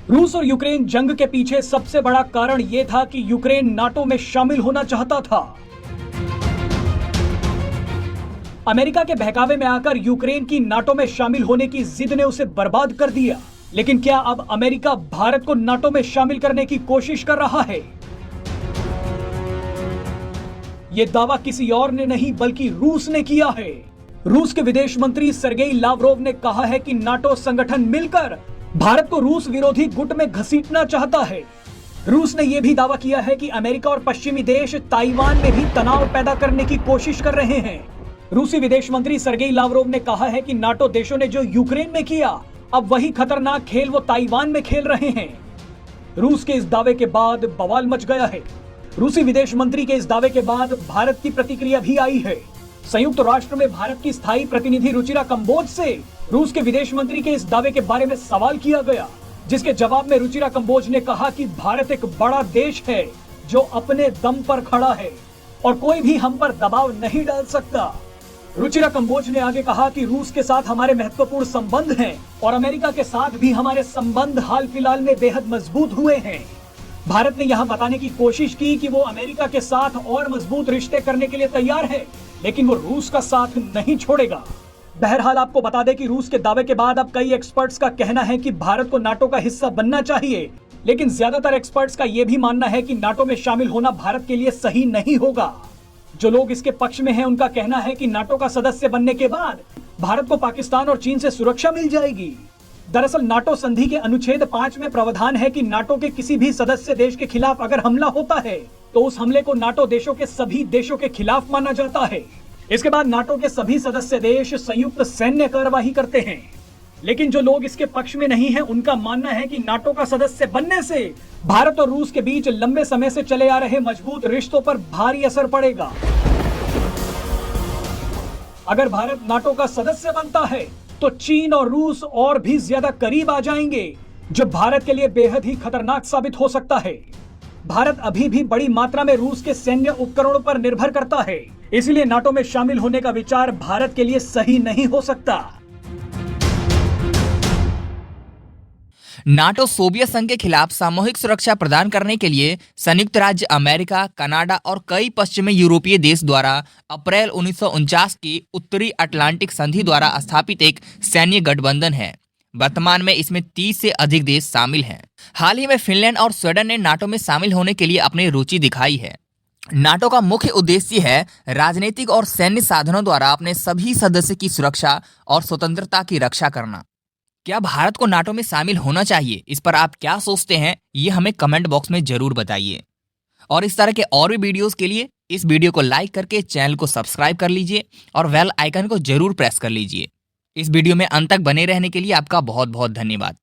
रूस और यूक्रेन जंग के पीछे सबसे बड़ा कारण यह था कि यूक्रेन नाटो में शामिल होना चाहता था। अमेरिका के बहकावे में आकर यूक्रेन की नाटो में शामिल होने की जिद ने उसे बर्बाद कर दिया। लेकिन क्या अब अमेरिका भारत को नाटो में शामिल करने की कोशिश कर रहा है? यह दावा किसी और ने नहीं बल्कि रूस ने किया है। रूस के विदेश मंत्री सर्गेई लावरोव ने कहा है कि नाटो संगठन मिलकर भारत को रूस विरोधी गुट में घसीटना चाहता है। रूस ने यह भी दावा किया है कि अमेरिका और पश्चिमी देश ताइवान में भी तनाव पैदा करने की कोशिश कर रहे हैं। रूसी विदेश मंत्री सर्गेई लावरोव ने कहा है कि नाटो देशों ने जो यूक्रेन में किया, अब वही खतरनाक खेल वो ताइवान में खेल रहे हैं। रूस के इस दावे के बाद बवाल मच गया है। रूसी विदेश मंत्री के इस दावे के बाद भारत की प्रतिक्रिया भी आई है। संयुक्त राष्ट्र में भारत की स्थायी प्रतिनिधि रुचिरा कंबोज से रूस के विदेश मंत्री के इस दावे के बारे में सवाल किया गया, जिसके जवाब में रुचिरा कंबोज ने कहा कि भारत एक बड़ा देश है जो अपने दम पर खड़ा है और कोई भी हम पर दबाव नहीं डाल सकता। रुचिरा कंबोज ने आगे कहा कि रूस के साथ हमारे महत्वपूर्ण संबंध हैं और अमेरिका के साथ भी हमारे संबंध हाल फिलहाल में बेहद मजबूत हुए हैं। भारत ने यहां बताने की कोशिश की कि वो अमेरिका के साथ और मजबूत रिश्ते करने के लिए तैयार है, लेकिन वो रूस का साथ नहीं छोड़ेगा। बहरहाल आपको बता दें कि रूस के दावे के बाद अब कई एक्सपर्ट्स का कहना है कि भारत को नाटो का हिस्सा बनना चाहिए, लेकिन ज्यादातर एक्सपर्ट्स का यह भी मानना है कि नाटो में शामिल होना भारत के लिए सही नहीं होगा। जो लोग इसके पक्ष में हैं, उनका कहना है कि नाटो का सदस्य बनने के बाद भारत को पाकिस्तान और चीन से सुरक्षा मिल जाएगी। दरअसल नाटो संधि के अनुच्छेद 5 में प्रावधान है कि नाटो के किसी भी सदस्य देश के खिलाफ अगर हमला होता है तो उस हमले को नाटो देशों के सभी देशों के खिलाफ माना जाता है। इसके बाद नाटो के सभी सदस्य देश संयुक्त सैन्य कार्यवाही करते हैं। लेकिन जो लोग इसके पक्ष में नहीं हैं, उनका मानना है कि नाटो का सदस्य बनने से भारत और रूस के बीच लंबे समय से चले आ रहे मजबूत रिश्तों पर भारी असर पड़ेगा। अगर भारत नाटो का सदस्य बनता है तो चीन और रूस और भी ज्यादा करीब आ जाएंगे, जो भारत के लिए बेहद ही खतरनाक साबित हो सकता है। भारत अभी भी बड़ी मात्रा में रूस के सैन्य उपकरणों पर निर्भर करता है, इसलिए नाटो में शामिल होने का विचार भारत के लिए सही नहीं हो सकता। नाटो सोवियत संघ के खिलाफ सामूहिक सुरक्षा प्रदान करने के लिए संयुक्त राज्य अमेरिका, कनाडा और कई पश्चिमी यूरोपीय देश द्वारा अप्रैल 1949 की उत्तरी अटलांटिक संधि द्वारा स्थापित एक सैन्य गठबंधन है। वर्तमान में इसमें 30 से अधिक देश शामिल हैं। हाल ही में फिनलैंड और स्वीडन ने नाटो में शामिल होने के लिए अपनी रुचि दिखाई है। नाटो का मुख्य उद्देश्य है राजनीतिक और सैन्य साधनों द्वारा अपने सभी सदस्य की सुरक्षा और स्वतंत्रता की रक्षा करना। क्या भारत को नाटो में शामिल होना चाहिए? इस पर आप क्या सोचते हैं, ये हमें कमेंट बॉक्स में जरूर बताइए। और इस तरह के और भी वीडियोस के लिए इस वीडियो को लाइक करके चैनल को सब्सक्राइब कर लीजिए और बेल आइकन को जरूर प्रेस कर लीजिए। इस वीडियो में अंत तक बने रहने के लिए आपका बहुत बहुत धन्यवाद।